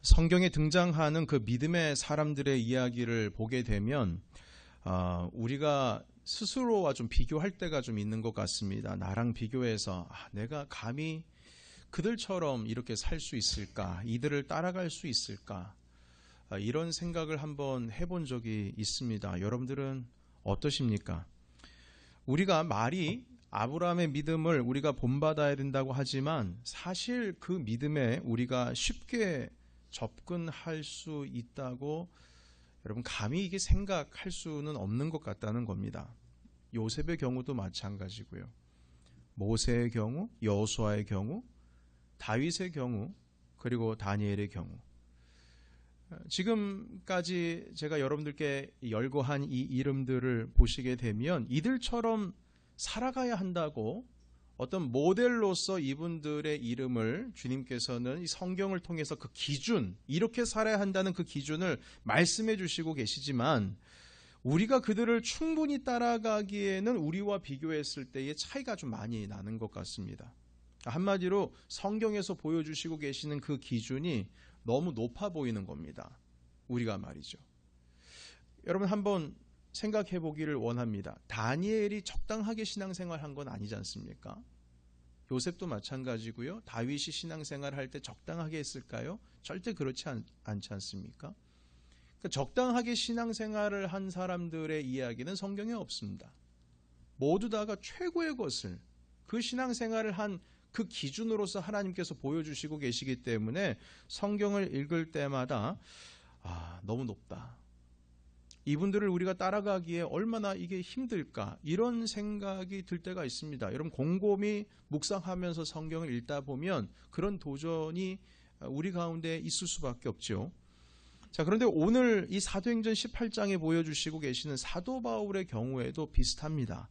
성경에 등장하는 그 믿음의 사람들의 이야기를 보게 되면 우리가 스스로와 좀 비교할 때가 좀 있는 것 같습니다. 나랑 비교해서 내가 감히 그들처럼 이렇게 살 수 있을까? 이들을 따라갈 수 있을까? 이런 생각을 한번 해본 적이 있습니다. 여러분들은 어떠십니까? 우리가 말이 아브라함의 믿음을 우리가 본받아야 된다고 하지만 사실 그 믿음에 우리가 쉽게 접근할 수 있다고 여러분 감히 이게 생각할 수는 없는 것 같다는 겁니다. 요셉의 경우도 마찬가지고요. 모세의 경우, 여호수아의 경우, 다윗의 경우, 그리고 다니엘의 경우. 지금까지 제가 여러분들께 열거한 이 이름들을 보시게 되면 이들처럼 살아가야 한다고 어떤 모델로서 이분들의 이름을 주님께서는 이 성경을 통해서 그 기준, 이렇게 살아야 한다는 그 기준을 말씀해 주시고 계시지만 우리가 그들을 충분히 따라가기에는 우리와 비교했을 때의 차이가 좀 많이 나는 것 같습니다. 한마디로 성경에서 보여주시고 계시는 그 기준이 너무 높아 보이는 겁니다. 우리가 말이죠. 여러분 한번 생각해 보기를 원합니다. 다니엘이 적당하게 신앙생활한 건 아니지 않습니까? 요셉도 마찬가지고요. 다윗이 신앙생활할 때 적당하게 했을까요? 절대 그렇지 않지 않습니까? 그러니까 적당하게 신앙생활을 한 사람들의 이야기는 성경에 없습니다. 모두 다가 최고의 것을 그 신앙생활을 한 그 기준으로서 하나님께서 보여주시고 계시기 때문에 성경을 읽을 때마다 너무 높다. 이분들을 우리가 따라가기에 얼마나 이게 힘들까 이런 생각이 들 때가 있습니다. 여러분 곰곰이 묵상하면서 성경을 읽다 보면 그런 도전이 우리 가운데 있을 수밖에 없죠. 자, 그런데 오늘 이 사도행전 18장에 보여주시고 계시는 사도 바울의 경우에도 비슷합니다.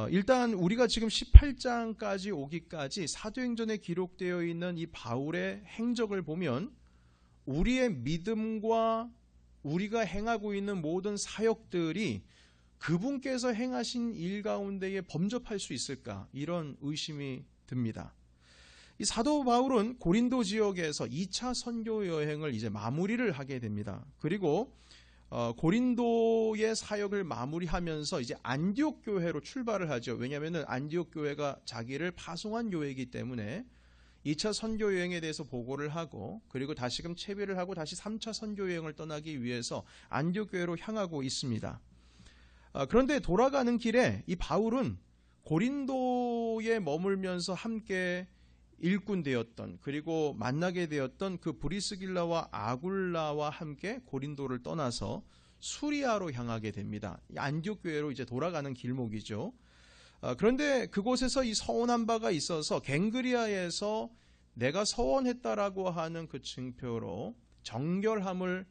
일단 우리가 지금 18장까지 오기까지 사도행전에 기록되어 있는 이 바울의 행적을 보면 우리의 믿음과 우리가 행하고 있는 모든 사역들이 그분께서 행하신 일 가운데에 범접할 수 있을까? 이런 의심이 듭니다. 이 사도 바울은 고린도 지역에서 2차 선교 여행을 이제 마무리를 하게 됩니다. 그리고 고린도의 사역을 마무리하면서 이제 안디옥 교회로 출발을 하죠. 왜냐하면 안디옥 교회가 자기를 파송한 교회이기 때문에 2차 선교 여행에 대해서 보고를 하고 그리고 다시금 채비를 하고 다시 3차 선교 여행을 떠나기 위해서 안디옥 교회로 향하고 있습니다. 그런데 돌아가는 길에 이 바울은 고린도에 머물면서 함께 일꾼 되었던 그리고 만나게 되었던 그 브리스길라와 아굴라와 함께 고린도를 떠나서 수리아로 향하게 됩니다. 안디옥 교회로 이제 돌아가는 길목이죠. 그런데 그곳에서 이 서원한 바가 있어서 갱그리아에서 내가 서원했다라고 하는 그 증표로 정결함을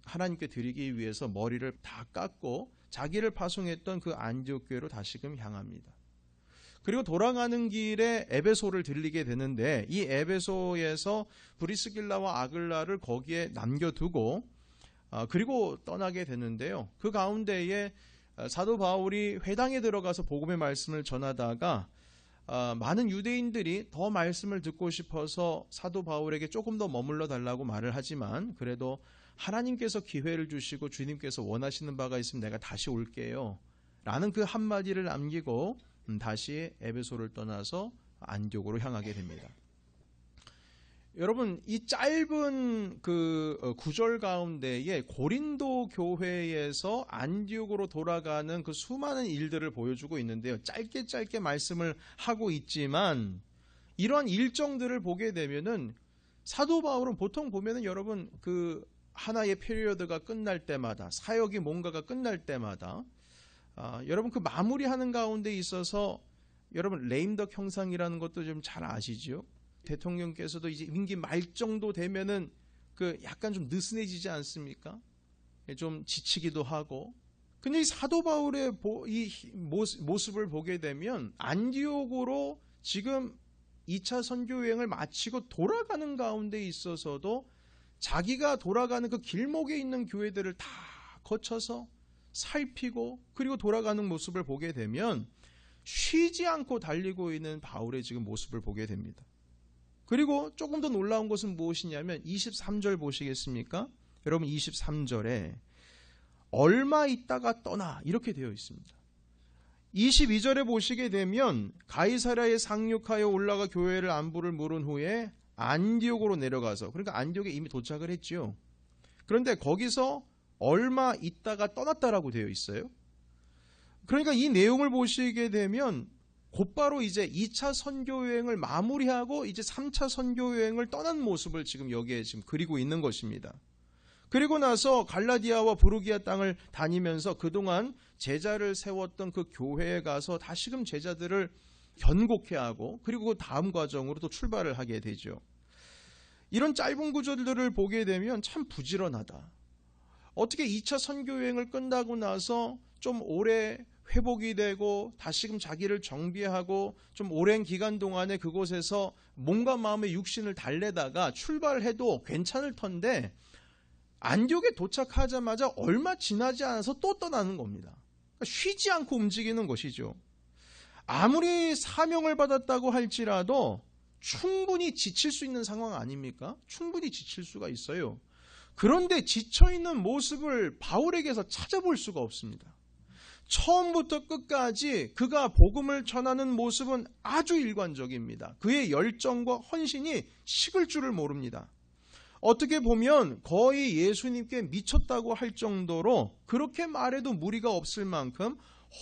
하나님께 드리기 위해서 머리를 다 깎고 자기를 파송했던 그 안디옥 교회로 다시금 향합니다. 그리고 돌아가는 길에 에베소를 들리게 되는데 이 에베소에서 브리스길라와 아글라를 거기에 남겨두고 그리고 떠나게 되는데요. 그 가운데에 사도 바울이 회당에 들어가서 복음의 말씀을 전하다가 많은 유대인들이 더 말씀을 듣고 싶어서 사도 바울에게 조금 더 머물러 달라고 말을 하지만 그래도 하나님께서 기회를 주시고 주님께서 원하시는 바가 있으면 내가 다시 올게요 라는 그 한마디를 남기고 다시 에베소를 떠나서 안디옥으로 향하게 됩니다. 여러분 이 짧은 그 구절 가운데에 고린도 교회에서 안디옥으로 돌아가는 그 수많은 일들을 보여주고 있는데요. 짧게 말씀을 하고 있지만 이러한 일정들을 보게 되면은 사도 바울은 보통 보면은 여러분 그 하나의 피리어드가 끝날 때마다 사역이 뭔가가 끝날 때마다 여러분 그 마무리하는 가운데 있어서 여러분 레임덕 형상이라는 것도 좀 잘 아시죠? 대통령께서도 이제 임기 말 정도 되면은 그 약간 좀 느슨해지지 않습니까? 좀 지치기도 하고. 근데 이 사도 바울의 이 모습을 보게 되면 안디옥으로 지금 2차 선교 여행을 마치고 돌아가는 가운데 있어서도 자기가 돌아가는 그 길목에 있는 교회들을 다 거쳐서 살피고 그리고 돌아가는 모습을 보게 되면 쉬지 않고 달리고 있는 바울의 지금 모습을 보게 됩니다. 그리고 조금 더 놀라운 것은 무엇이냐면 23절 보시겠습니까? 여러분 23절에 얼마 있다가 떠나 이렇게 되어 있습니다. 22절에 보시게 되면 가이사랴에 상륙하여 올라가 교회를 안부를 물은 후에 안디옥으로 내려가서, 그러니까 안디옥에 이미 도착을 했죠. 그런데 거기서 얼마 있다가 떠났다라고 되어 있어요. 그러니까 이 내용을 보시게 되면 곧바로 이제 2차 선교 여행을 마무리하고 이제 3차 선교 여행을 떠난 모습을 지금 여기에 지금 그리고 있는 것입니다. 그리고 나서 갈라디아와 부르기아 땅을 다니면서 그동안 제자를 세웠던 그 교회에 가서 다시금 제자들을 견고케 하고, 그리고 그 다음 과정으로 또 출발을 하게 되죠. 이런 짧은 구절들을 보게 되면 참 부지런하다. 어떻게 2차 선교 여행을 끝나고 나서 좀 오래 회복이 되고 다시금 자기를 정비하고 좀 오랜 기간 동안에 그곳에서 몸과 마음의 육신을 달래다가 출발해도 괜찮을 텐데 안디옥에 도착하자마자 얼마 지나지 않아서 또 떠나는 겁니다. 그러니까 쉬지 않고 움직이는 것이죠. 아무리 사명을 받았다고 할지라도 충분히 지칠 수 있는 상황 아닙니까? 충분히 지칠 수가 있어요. 그런데 지쳐있는 모습을 바울에게서 찾아볼 수가 없습니다. 처음부터 끝까지 그가 복음을 전하는 모습은 아주 일관적입니다. 그의 열정과 헌신이 식을 줄을 모릅니다. 어떻게 보면 거의 예수님께 미쳤다고 할 정도로 그렇게 말해도 무리가 없을 만큼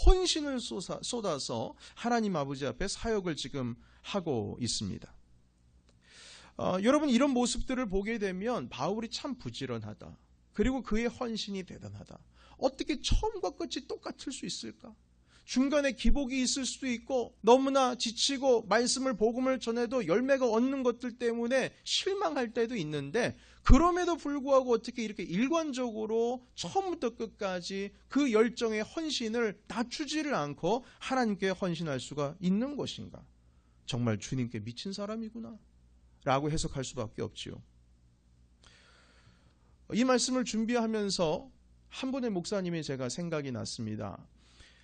혼신을 쏟아서 하나님 아버지 앞에 사역을 지금 하고 있습니다. 여러분, 이런 모습들을 보게 되면 바울이 참 부지런하다. 그리고 그의 헌신이 대단하다. 어떻게 처음과 끝이 똑같을 수 있을까? 중간에 기복이 있을 수도 있고 너무나 지치고 말씀을 복음을 전해도 열매가 없는 것들 때문에 실망할 때도 있는데, 그럼에도 불구하고 어떻게 이렇게 일관적으로 처음부터 끝까지 그 열정의 헌신을 낮추지를 않고 하나님께 헌신할 수가 있는 것인가? 정말 주님께 미친 사람이구나 라고 해석할 수밖에 없지요. 이 말씀을 준비하면서 한 분의 목사님이 제가 생각이 났습니다.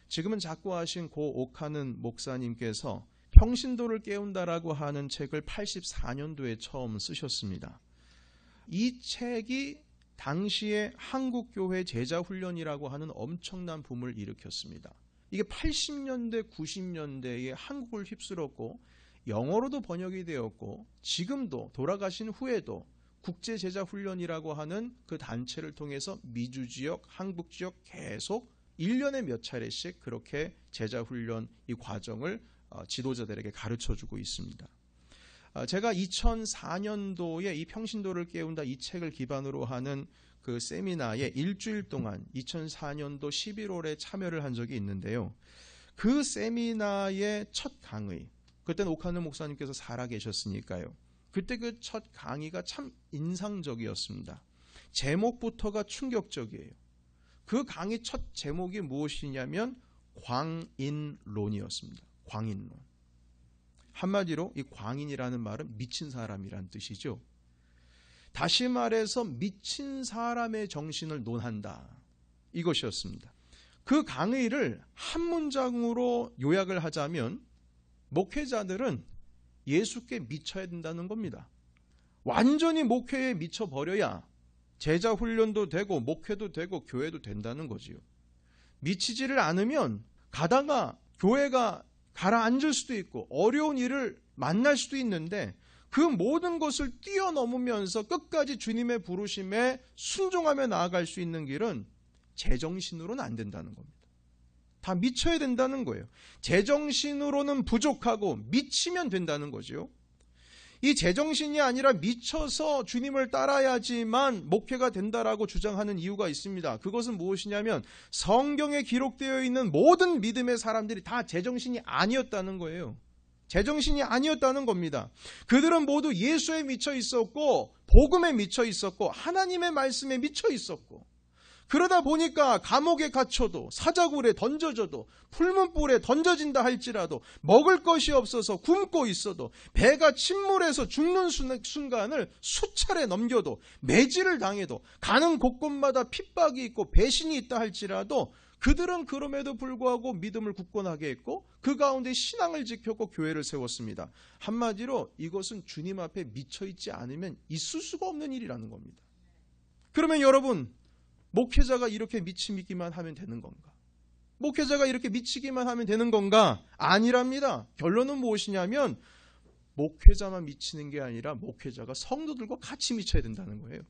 지금은 작고하신 고 옥하는 목사님께서 평신도를 깨운다라고 하는 책을 84년도에 처음 쓰셨습니다. 이 책이 당시에 한국교회 제자훈련이라고 하는 엄청난 붐을 일으켰습니다. 이게 80년대, 90년대에 한국을 휩쓸었고 영어로도 번역이 되었고 지금도 돌아가신 후에도 국제제자훈련이라고 하는 그 단체를 통해서 미주 지역, 한국 지역 계속 1년에 몇 차례씩 그렇게 제자훈련 이 과정을 지도자들에게 가르쳐주고 있습니다. 제가 2004년도에 이 평신도를 깨운다 이 책을 기반으로 하는 그 세미나에 일주일 동안 2004년도 11월에 참여를 한 적이 있는데요. 그 세미나의 첫 강의, 그때는 옥하는 목사님께서 살아계셨으니까요. 그때 그 첫 강의가 참 인상적이었습니다. 제목부터가 충격적이에요. 그 강의 첫 제목이 무엇이냐면 광인론이었습니다. 광인론. 한마디로 이 광인이라는 말은 미친 사람이란 뜻이죠. 다시 말해서 미친 사람의 정신을 논한다. 이것이었습니다. 그 강의를 한 문장으로 요약을 하자면 목회자들은 예수께 미쳐야 된다는 겁니다. 완전히 목회에 미쳐버려야 제자 훈련도 되고 목회도 되고 교회도 된다는 거지요. 미치지를 않으면 가다가 교회가 가라앉을 수도 있고 어려운 일을 만날 수도 있는데 그 모든 것을 뛰어넘으면서 끝까지 주님의 부르심에 순종하며 나아갈 수 있는 길은 제정신으로는 안 된다는 겁니다. 다 미쳐야 된다는 거예요. 제정신으로는 부족하고 미치면 된다는 거죠. 이 제정신이 아니라 미쳐서 주님을 따라야지만 목회가 된다라고 주장하는 이유가 있습니다. 그것은 무엇이냐면 성경에 기록되어 있는 모든 믿음의 사람들이 다 제정신이 아니었다는 거예요. 제정신이 아니었다는 겁니다. 그들은 모두 예수에 미쳐 있었고 복음에 미쳐 있었고 하나님의 말씀에 미쳐 있었고, 그러다 보니까 감옥에 갇혀도 사자굴에 던져져도 풀문불에 던져진다 할지라도 먹을 것이 없어서 굶고 있어도 배가 침몰해서 죽는 순간을 수차례 넘겨도 매질을 당해도 가는 곳곳마다 핍박이 있고 배신이 있다 할지라도 그들은 그럼에도 불구하고 믿음을 굳건하게 했고 그 가운데 신앙을 지켰고 교회를 세웠습니다. 한마디로 이것은 주님 앞에 미쳐있지 않으면 있을 수가 없는 일이라는 겁니다. 그러면 여러분, 목회자가 이렇게 미치기만 하면 되는 건가? 목회자가 이렇게 미치기만 하면 되는 건가? 아니랍니다. 결론은 무엇이냐면 목회자만 미치는 게 아니라 목회자가 성도들과 같이 미쳐야 된다는 거예요.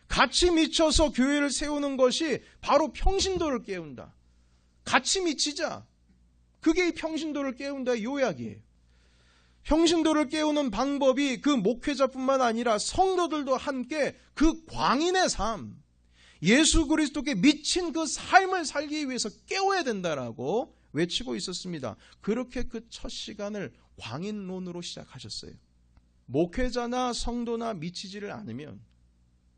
같이 미쳐서 교회를 세우는 것이 바로 평신도를 깨운다. 같이 미치자. 그게 이 평신도를 깨운다의 요약이에요. 평신도를 깨우는 방법이 그 목회자뿐만 아니라 성도들도 함께 그 광인의 삶, 예수 그리스도께 미친 그 삶을 살기 위해서 깨워야 된다라고 외치고 있었습니다. 그렇게 그 첫 시간을 광인론으로 시작하셨어요. 목회자나 성도나 미치지를 않으면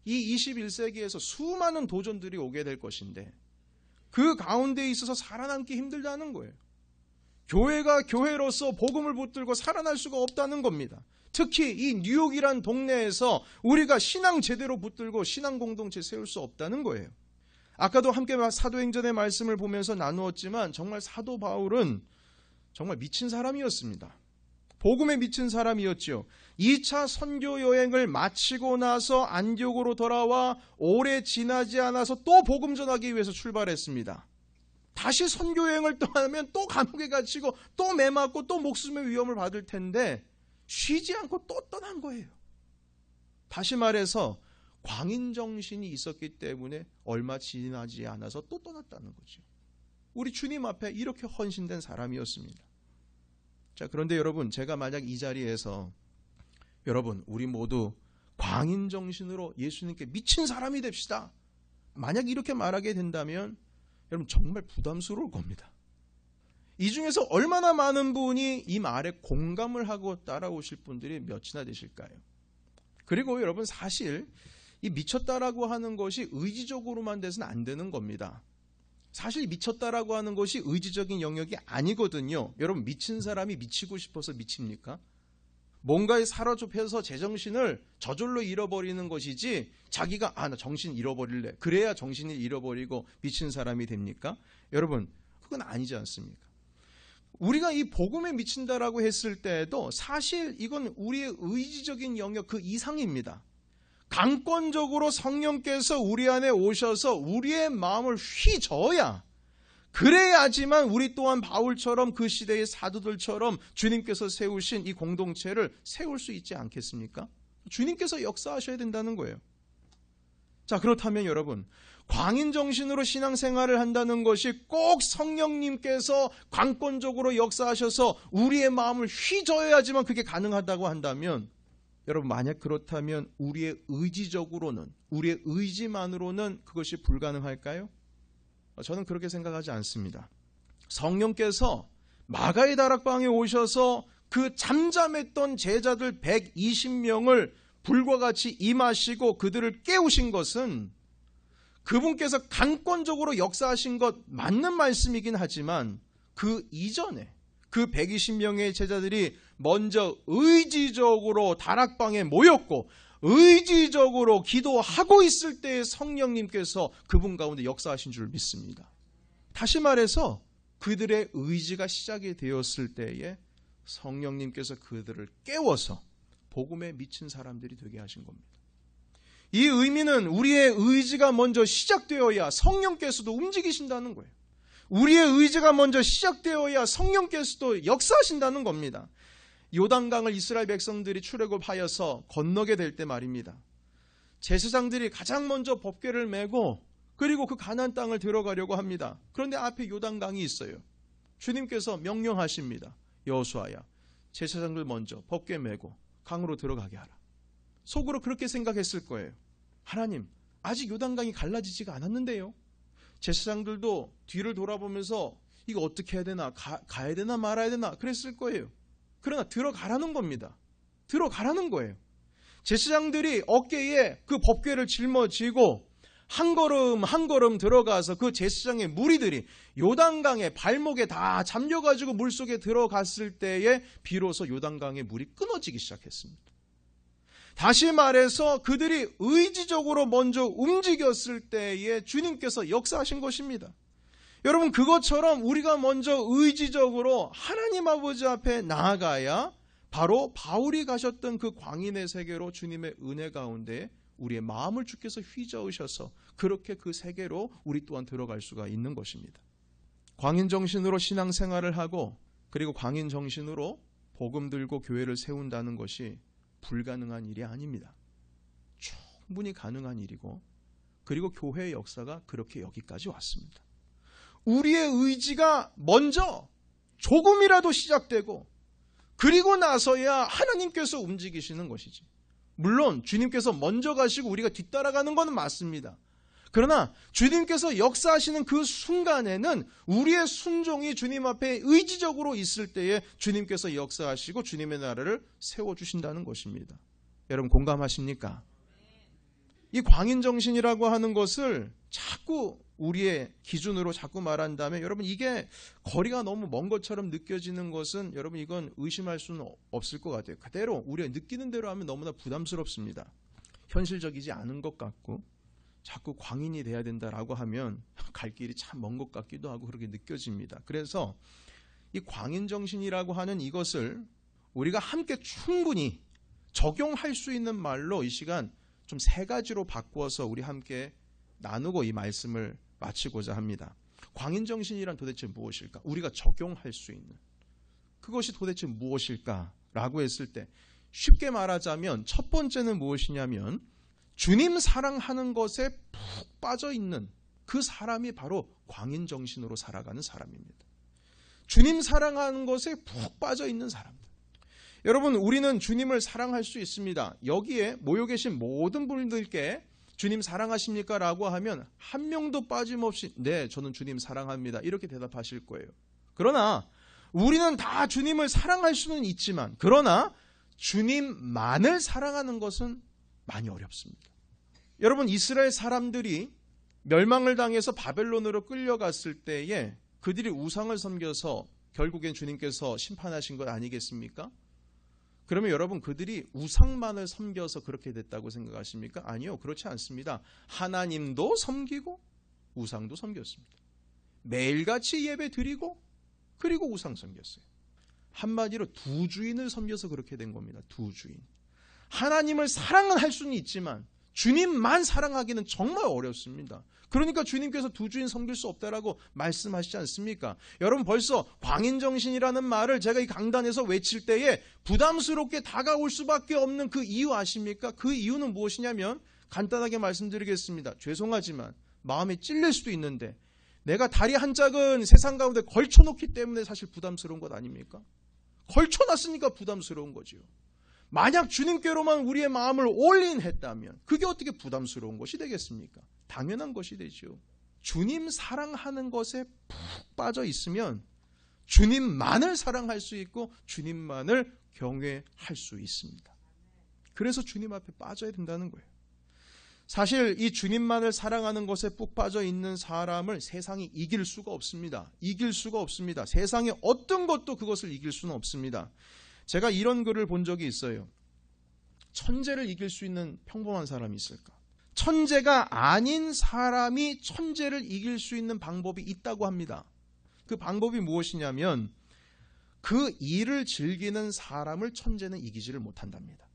이 21세기에서 수많은 도전들이 오게 될 것인데 그 가운데 있어서 살아남기 힘들다는 거예요. 교회가 교회로서 복음을 붙들고 살아날 수가 없다는 겁니다. 특히 이 뉴욕이란 동네에서 우리가 신앙 제대로 붙들고 신앙 공동체 세울 수 없다는 거예요. 아까도 함께 사도행전의 말씀을 보면서 나누었지만 정말 사도 바울은 정말 미친 사람이었습니다. 복음에 미친 사람이었죠. 2차 선교 여행을 마치고 나서 안디옥으로 돌아와 오래 지나지 않아서 또 복음 전하기 위해서 출발했습니다. 다시 선교 여행을 떠나면 또 감옥에 갇히고 또 매맞고 또 목숨의 위험을 받을 텐데 쉬지 않고 또 떠난 거예요. 다시 말해서 광인정신이 있었기 때문에 얼마 지나지 않아서 또 떠났다는 거죠. 우리 주님 앞에 이렇게 헌신된 사람이었습니다. 자, 그런데 여러분, 제가 만약 이 자리에서 여러분, 우리 모두 광인정신으로 예수님께 미친 사람이 됩시다. 만약 이렇게 말하게 된다면 여러분 정말 부담스러울 겁니다. 이 중에서 얼마나 많은 분이 이 말에 공감을 하고 따라오실 분들이 몇이나 되실까요? 그리고 여러분 사실 이 미쳤다라고 하는 것이 의지적으로만 돼서는 안 되는 겁니다. 사실 미쳤다라고 하는 것이 의지적인 영역이 아니거든요. 여러분 미친 사람이 미치고 싶어서 미칩니까? 뭔가에 사로잡혀서 제정신을 저절로 잃어버리는 것이지 자기가 나 정신 잃어버릴래. 그래야 정신을 잃어버리고 미친 사람이 됩니까? 여러분 그건 아니지 않습니까? 우리가 이 복음에 미친다라고 했을 때에도 사실 이건 우리의 의지적인 영역 그 이상입니다. 강권적으로 성령께서 우리 안에 오셔서 우리의 마음을 휘저어야 그래야지만 우리 또한 바울처럼 그 시대의 사도들처럼 주님께서 세우신 이 공동체를 세울 수 있지 않겠습니까? 주님께서 역사하셔야 된다는 거예요. 자, 그렇다면 여러분 광인정신으로 신앙생활을 한다는 것이 꼭 성령님께서 강권적으로 역사하셔서 우리의 마음을 휘저어야지만 그게 가능하다고 한다면 여러분 만약 그렇다면 우리의 의지적으로는 우리의 의지만으로는 그것이 불가능할까요? 저는 그렇게 생각하지 않습니다. 성령께서 마가의 다락방에 오셔서 그 잠잠했던 제자들 120명을 불과 같이 임하시고 그들을 깨우신 것은 그분께서 강권적으로 역사하신 것 맞는 말씀이긴 하지만 그 이전에 그 120명의 제자들이 먼저 의지적으로 다락방에 모였고 의지적으로 기도하고 있을 때에 성령님께서 그분 가운데 역사하신 줄 믿습니다. 다시 말해서 그들의 의지가 시작이 되었을 때에 성령님께서 그들을 깨워서 복음에 미친 사람들이 되게 하신 겁니다. 이 의미는 우리의 의지가 먼저 시작되어야 성령께서도 움직이신다는 거예요. 우리의 의지가 먼저 시작되어야 성령께서도 역사하신다는 겁니다. 요단강을 이스라엘 백성들이 출애굽하여서 건너게 될 때 말입니다. 제사장들이 가장 먼저 법궤를 메고 그리고 그 가나안 땅을 들어가려고 합니다. 그런데 앞에 요단강이 있어요. 주님께서 명령하십니다. 여호수아야, 제사장들 먼저 법궤 메고 강으로 들어가게 하라. 속으로 그렇게 생각했을 거예요. 하나님, 아직 요단강이 갈라지지가 않았는데요. 제사장들도 뒤를 돌아보면서 이거 어떻게 해야 되나, 가야 되나 말아야 되나 그랬을 거예요. 그러나 들어가라는 겁니다. 들어가라는 거예요. 제사장들이 어깨에 그 법궤를 짊어지고 한 걸음 한 걸음 들어가서 그 제사장의 무리들이 요단강에 발목에 다 잠겨가지고 물속에 들어갔을 때에 비로소 요단강의 물이 끊어지기 시작했습니다. 다시 말해서 그들이 의지적으로 먼저 움직였을 때에 주님께서 역사하신 것입니다. 여러분, 그것처럼 우리가 먼저 의지적으로 하나님 아버지 앞에 나아가야 바로 바울이 가셨던 그 광인의 세계로 주님의 은혜 가운데 우리의 마음을 주께서 휘저으셔서 그렇게 그 세계로 우리 또한 들어갈 수가 있는 것입니다. 광인 정신으로 신앙생활을 하고 그리고 광인 정신으로 복음 들고 교회를 세운다는 것이 불가능한 일이 아닙니다. 충분히 가능한 일이고, 그리고 교회의 역사가 그렇게 여기까지 왔습니다. 우리의 의지가 먼저 조금이라도 시작되고 그리고 나서야 하나님께서 움직이시는 것이지. 물론 주님께서 먼저 가시고 우리가 뒤따라가는 것은 맞습니다. 그러나 주님께서 역사하시는 그 순간에는 우리의 순종이 주님 앞에 의지적으로 있을 때에 주님께서 역사하시고 주님의 나라를 세워주신다는 것입니다. 여러분, 공감하십니까? 이 광인정신이라고 하는 것을 자꾸 우리의 기준으로 자꾸 말한다면, 여러분, 이게 거리가 너무 먼 것처럼 느껴지는 것은 여러분, 이건 의심할 수는 없을 것 같아요. 그대로 우리가 느끼는 대로 하면 너무나 부담스럽습니다. 현실적이지 않은 것 같고, 자꾸 광인이 돼야 된다라고 하면 갈 길이 참 먼 것 같기도 하고 그렇게 느껴집니다. 그래서 이 광인정신이라고 하는 이것을 우리가 함께 충분히 적용할 수 있는 말로 이 시간 좀 세 가지로 바꾸어서 우리 함께 나누고 이 말씀을 마치고자 합니다. 광인정신이란 도대체 무엇일까? 우리가 적용할 수 있는 그것이 도대체 무엇일까라고 했을 때 쉽게 말하자면 첫 번째는 무엇이냐면 주님 사랑하는 것에 푹 빠져 있는 그 사람이 바로 광인정신으로 살아가는 사람입니다. 주님 사랑하는 것에 푹 빠져 있는 사람들. 여러분, 우리는 주님을 사랑할 수 있습니다. 여기에 모여 계신 모든 분들께 주님 사랑하십니까? 라고 하면 한 명도 빠짐없이 네, 저는 주님 사랑합니다, 이렇게 대답하실 거예요. 그러나 우리는 다 주님을 사랑할 수는 있지만, 그러나 주님만을 사랑하는 것은 많이 어렵습니다. 여러분, 이스라엘 사람들이 멸망을 당해서 바벨론으로 끌려갔을 때에 그들이 우상을 섬겨서 결국엔 주님께서 심판하신 것 아니겠습니까? 그러면 여러분, 그들이 우상만을 섬겨서 그렇게 됐다고 생각하십니까? 아니요, 그렇지 않습니다. 하나님도 섬기고 우상도 섬겼습니다. 매일같이 예배 드리고 그리고 우상 섬겼어요. 한마디로 두 주인을 섬겨서 그렇게 된 겁니다. 두 주인. 하나님을 사랑은 할 수는 있지만 주님만 사랑하기는 정말 어렵습니다. 그러니까 주님께서 두 주인 섬길 수 없다라고 말씀하시지 않습니까? 여러분, 벌써 광인정신이라는 말을 제가 이 강단에서 외칠 때에 부담스럽게 다가올 수밖에 없는 그 이유 아십니까? 그 이유는 무엇이냐면 간단하게 말씀드리겠습니다. 죄송하지만 마음에 찔릴 수도 있는데 내가 다리 한 짝은 세상 가운데 걸쳐놓기 때문에 사실 부담스러운 것 아닙니까? 걸쳐놨으니까 부담스러운 거지요. 만약 주님께로만 우리의 마음을 올인했다면 그게 어떻게 부담스러운 것이 되겠습니까? 당연한 것이 되죠. 주님 사랑하는 것에 푹 빠져 있으면 주님만을 사랑할 수 있고 주님만을 경외할 수 있습니다. 그래서 주님 앞에 빠져야 된다는 거예요. 사실 이 주님만을 사랑하는 것에 푹 빠져 있는 사람을 세상이 이길 수가 없습니다. 이길 수가 없습니다. 세상의 어떤 것도 그것을 이길 수는 없습니다. 제가 이런 글을 본 적이 있어요. 천재를 이길 수 있는 평범한 사람이 있을까? 천재가 아닌 사람이 천재를 이길 수 있는 방법이 있다고 합니다. 그 방법이 무엇이냐면 그 일을 즐기는 사람을 천재는 이기지를 못한답니다.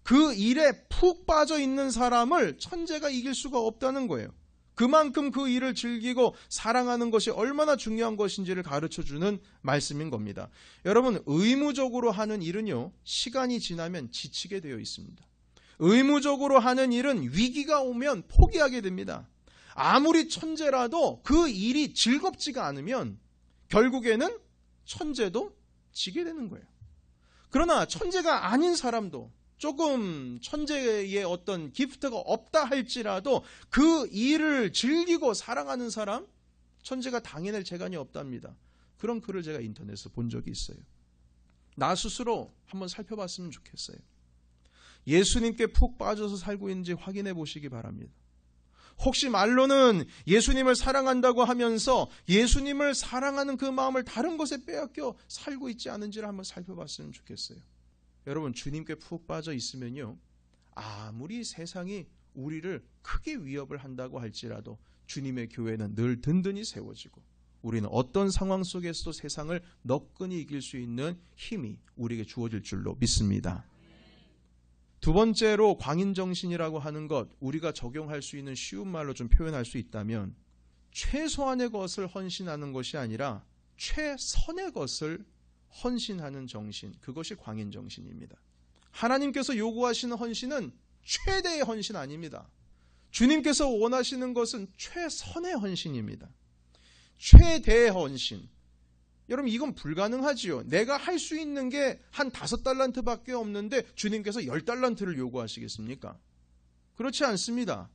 그 일에 푹 빠져 있는 사람을 천재가 이길 수가 없다는 거예요. 그만큼 그 일을 즐기고 사랑하는 것이 얼마나 중요한 것인지를 가르쳐주는 말씀인 겁니다. 여러분, 의무적으로 하는 일은요, 시간이 지나면 지치게 되어 있습니다. 의무적으로 하는 일은 위기가 오면 포기하게 됩니다. 아무리 천재라도 그 일이 즐겁지가 않으면 결국에는 천재도 지게 되는 거예요. 그러나 천재가 아닌 사람도 조금 천재의 어떤 기프트가 없다 할지라도 그 일을 즐기고 사랑하는 사람, 천재가 당해낼 재간이 없답니다. 그런 글을 제가 인터넷에서 본 적이 있어요. 나 스스로 한번 살펴봤으면 좋겠어요. 예수님께 푹 빠져서 살고 있는지 확인해 보시기 바랍니다. 혹시 말로는 예수님을 사랑한다고 하면서 예수님을 사랑하는 그 마음을 다른 것에 빼앗겨 살고 있지 않은지를 한번 살펴봤으면 좋겠어요. 여러분, 주님께 푹 빠져 있으면요, 아무리 세상이 우리를 크게 위협을 한다고 할지라도 주님의 교회는 늘 든든히 세워지고 우리는 어떤 상황 속에서도 세상을 너끈히 이길 수 있는 힘이 우리에게 주어질 줄로 믿습니다. 두 번째로 광인정신이라고 하는 것, 우리가 적용할 수 있는 쉬운 말로 좀 표현할 수 있다면 최소한의 것을 헌신하는 것이 아니라 최선의 것을 헌신하는 정신, 그것이 광인정신입니다. 하나님께서 요구하시는 헌신은 최대의 헌신 아닙니다. 주님께서 원하시는 것은 최선의 헌신입니다. 최대의 헌신. 여러분, 이건 불가능하지요. 내가 할 수 있는 게 한 5달란트밖에 없는데 주님께서 10달란트를 요구하시겠습니까? 그렇지 않습니다.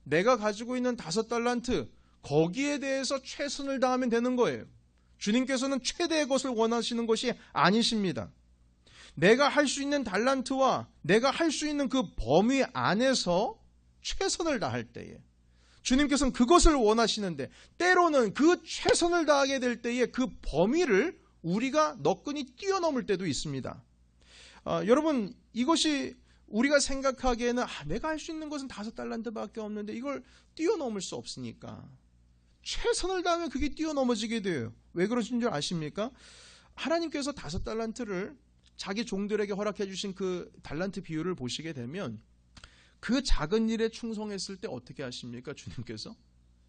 내가 가지고 있는 5달란트, 거기에 대해서 최선을 다하면 되는 거예요. 주님께서는 최대의 것을 원하시는 것이 아니십니다. 내가 할 수 있는 달란트와 내가 할 수 있는 그 범위 안에서 최선을 다할 때에 주님께서는 그것을 원하시는데, 때로는 그 최선을 다하게 될 때에 그 범위를 우리가 너끈히 뛰어넘을 때도 있습니다. 여러분, 이것이 우리가 생각하기에는 내가 할 수 있는 것은 5달란트밖에 없는데 이걸 뛰어넘을 수 없으니까 최선을 다하면 그게 뛰어넘어지게 돼요. 왜 그러신 줄 아십니까? 하나님께서 5달란트를 자기 종들에게 허락해 주신 그 달란트 비율을 보시게 되면 그 작은 일에 충성했을 때 어떻게 하십니까? 주님께서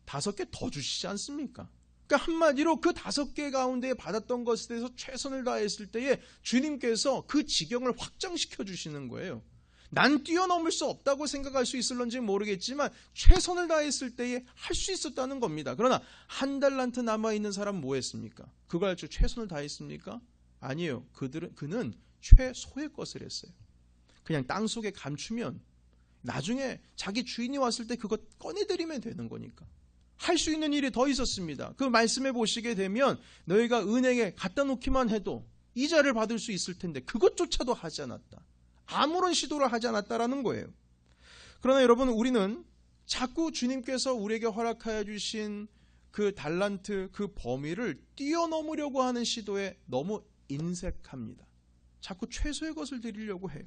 5개 더 주시지 않습니까? 그러니까 한마디로 그 5개 가운데 받았던 것에 대해서 최선을 다했을 때에 주님께서 그 지경을 확장시켜 주시는 거예요. 난 뛰어넘을 수 없다고 생각할 수 있을런지 모르겠지만 최선을 다했을 때에 할 수 있었다는 겁니다. 그러나 1달란트 남아있는 사람은 뭐 했습니까? 그걸 할 줄 최선을 다했습니까? 아니에요. 그는 최소의 것을 했어요. 그냥 땅속에 감추면 나중에 자기 주인이 왔을 때 그것 꺼내드리면 되는 거니까. 할 수 있는 일이 더 있었습니다. 그 말씀해 보시게 되면 너희가 은행에 갖다 놓기만 해도 이자를 받을 수 있을 텐데 그것조차도 하지 않았다. 아무런 시도를 하지 않았다라는 거예요. 그러나 여러분, 우리는 자꾸 주님께서 우리에게 허락하여 주신 그 달란트, 그 범위를 뛰어넘으려고 하는 시도에 너무 인색합니다. 자꾸 최소의 것을 드리려고 해요.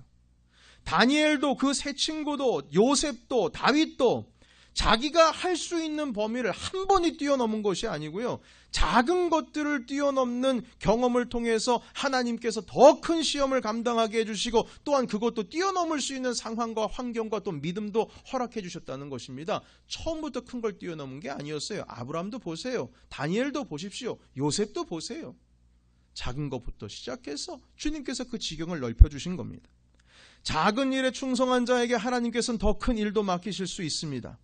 다니엘도 그 세 친구도 요셉도 다윗도 자기가 할 수 있는 범위를 한 번이 뛰어넘은 것이 아니고요. 작은 것들을 뛰어넘는 경험을 통해서 하나님께서 더 큰 시험을 감당하게 해주시고 또한 그것도 뛰어넘을 수 있는 상황과 환경과 또 믿음도 허락해 주셨다는 것입니다. 처음부터 큰 걸 뛰어넘은 게 아니었어요. 아브라함도 보세요. 다니엘도 보십시오. 요셉도 보세요. 작은 것부터 시작해서 주님께서 그 지경을 넓혀주신 겁니다. 작은 일에 충성한 자에게 하나님께서는 더 큰 일도 맡기실 수 있습니다.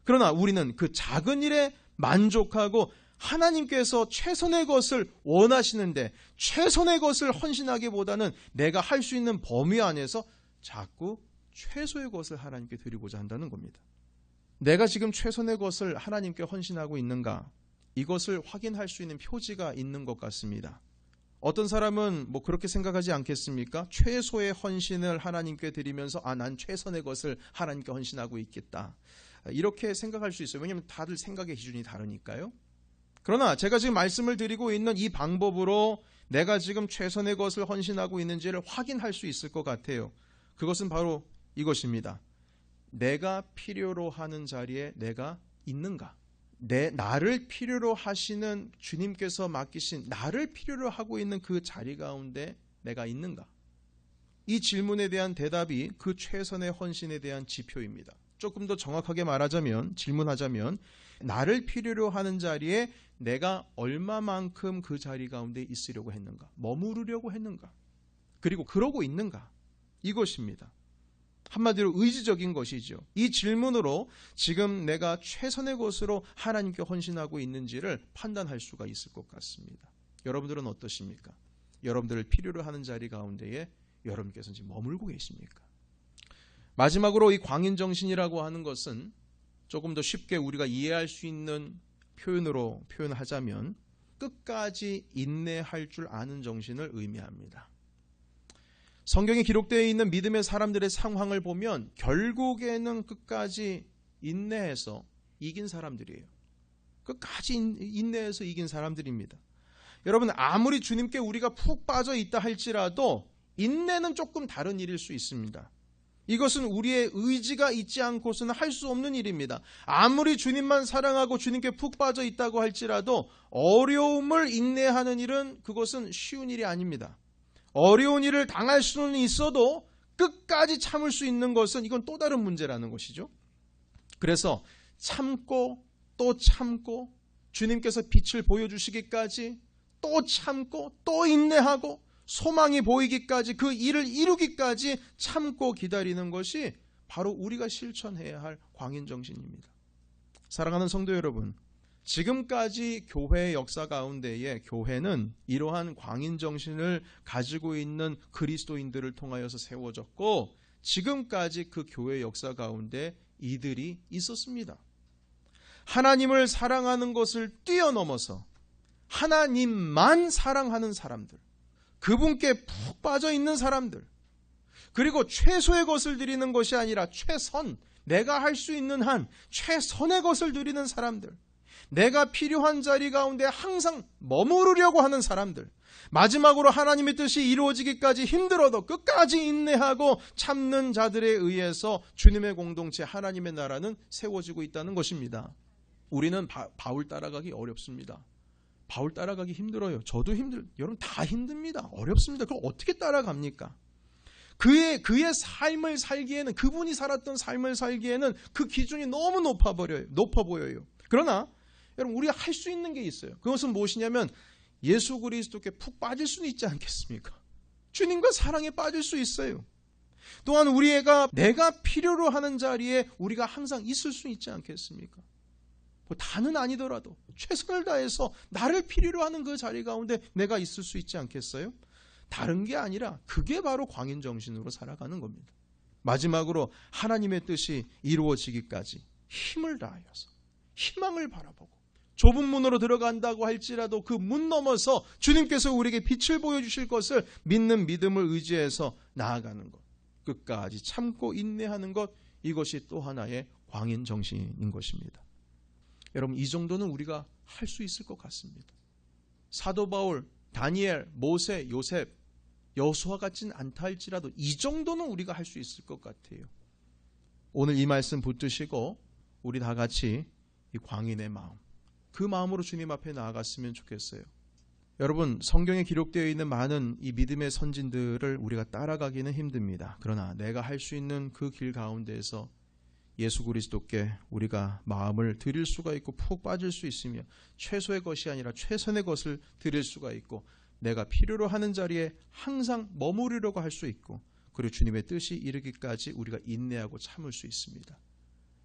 그러나 우리는 그 작은 일에 만족하고 하나님께서 최선의 것을 원하시는데 최선의 것을 헌신하기보다는 내가 할 수 있는 범위 안에서 자꾸 최소의 것을 하나님께 드리고자 한다는 겁니다. 내가 지금 최선의 것을 하나님께 헌신하고 있는가? 이것을 확인할 수 있는 표지가 있는 것 같습니다. 어떤 사람은 그렇게 생각하지 않겠습니까? 최소의 헌신을 하나님께 드리면서 난 최선의 것을 하나님께 헌신하고 있겠다. 이렇게 생각할 수 있어요. 왜냐하면 다들 생각의 기준이 다르니까요. 그러나 제가 지금 말씀을 드리고 있는 이 방법으로 내가 지금 최선의 것을 헌신하고 있는지를 확인할 수 있을 것 같아요. 그것은 바로 이것입니다. 내가 필요로 하는 자리에 내가 있는가? 나를 필요로 하시는 주님께서 맡기신 나를 필요로 하고 있는 그 자리 가운데 내가 있는가? 이 질문에 대한 대답이 그 최선의 헌신에 대한 지표입니다. 조금 더 정확하게 말하자면, 질문하자면 나를 필요로 하는 자리에 내가 얼마만큼 그 자리 가운데 있으려고 했는가? 머무르려고 했는가? 그리고 그러고 있는가? 이것입니다. 한마디로 의지적인 것이죠. 이 질문으로 지금 내가 최선의 것으로 하나님께 헌신하고 있는지를 판단할 수가 있을 것 같습니다. 여러분들은 어떠십니까? 여러분들을 필요로 하는 자리 가운데에 여러분께서 지금 머물고 계십니까? 마지막으로 이 광인정신이라고 하는 것은 조금 더 쉽게 우리가 이해할 수 있는 표현으로 표현하자면 끝까지 인내할 줄 아는 정신을 의미합니다. 성경에 기록되어 있는 믿음의 사람들의 상황을 보면 결국에는 끝까지 인내해서 이긴 사람들이에요. 끝까지 인내해서 이긴 사람들입니다. 여러분, 아무리 주님께 우리가 푹 빠져 있다 할지라도 인내는 조금 다른 일일 수 있습니다. 이것은 우리의 의지가 있지 않고서는 할 수 없는 일입니다. 아무리 주님만 사랑하고 주님께 푹 빠져 있다고 할지라도 어려움을 인내하는 일은 그것은 쉬운 일이 아닙니다. 어려운 일을 당할 수는 있어도 끝까지 참을 수 있는 것은 이건 또 다른 문제라는 것이죠. 그래서 참고 또 참고 주님께서 빛을 보여주시기까지 또 참고 또 인내하고 소망이 보이기까지 그 일을 이루기까지 참고 기다리는 것이 바로 우리가 실천해야 할 광인정신입니다. 사랑하는 성도 여러분, 지금까지 교회의 역사 가운데에 교회는 이러한 광인정신을 가지고 있는 그리스도인들을 통하여서 세워졌고 지금까지 그 교회의 역사 가운데 이들이 있었습니다. 하나님을 사랑하는 것을 뛰어넘어서 하나님만 사랑하는 사람들, 그분께 푹 빠져 있는 사람들, 그리고 최소의 것을 드리는 것이 아니라 최선, 내가 할 수 있는 한 최선의 것을 드리는 사람들, 내가 필요한 자리 가운데 항상 머무르려고 하는 사람들, 마지막으로 하나님의 뜻이 이루어지기까지 힘들어도 끝까지 인내하고 참는 자들에 의해서 주님의 공동체 하나님의 나라는 세워지고 있다는 것입니다. 우리는 바울 따라가기 어렵습니다. 바울 따라가기 힘들어요. 저도 여러분 다 힘듭니다. 어렵습니다. 그걸 어떻게 따라갑니까? 그의 삶을 살기에는, 그분이 살았던 삶을 살기에는 그 기준이 너무 높아 보여요. 그러나 여러분 우리가 할 수 있는 게 있어요. 그것은 무엇이냐면 예수 그리스도께 푹 빠질 수는 있지 않겠습니까? 주님과 사랑에 빠질 수 있어요. 또한 우리가 내가 필요로 하는 자리에 우리가 항상 있을 수 있지 않겠습니까? 뭐 다는 아니더라도 최선을 다해서 나를 필요로 하는 그 자리 가운데 내가 있을 수 있지 않겠어요? 다른 게 아니라 그게 바로 광인정신으로 살아가는 겁니다. 마지막으로 하나님의 뜻이 이루어지기까지 힘을 다하여서 희망을 바라보고 좁은 문으로 들어간다고 할지라도 그 문 넘어서 주님께서 우리에게 빛을 보여주실 것을 믿는 믿음을 의지해서 나아가는 것, 끝까지 참고 인내하는 것, 이것이 또 하나의 광인정신인 것입니다. 여러분 이 정도는 우리가 할 수 있을 것 같습니다. 사도 바울, 다니엘, 모세, 요셉, 여호수아 같진 않다 할지라도 이 정도는 우리가 할 수 있을 것 같아요. 오늘 이 말씀 붙드시고 우리 다 같이 이 광인의 마음, 그 마음으로 주님 앞에 나아갔으면 좋겠어요. 여러분 성경에 기록되어 있는 많은 이 믿음의 선진들을 우리가 따라가기는 힘듭니다. 그러나 내가 할 수 있는 그 길 가운데에서 예수 그리스도께 우리가 마음을 드릴 수가 있고 푹 빠질 수 있으며 최소의 것이 아니라 최선의 것을 드릴 수가 있고 내가 필요로 하는 자리에 항상 머무르려고 할 수 있고 그리고 주님의 뜻이 이르기까지 우리가 인내하고 참을 수 있습니다.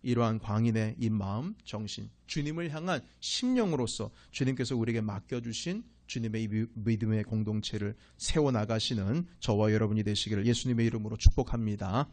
이러한 광인의 이 마음, 정신, 주님을 향한 심령으로서 주님께서 우리에게 맡겨주신 주님의 이 믿음의 공동체를 세워나가시는 저와 여러분이 되시기를 예수님의 이름으로 축복합니다.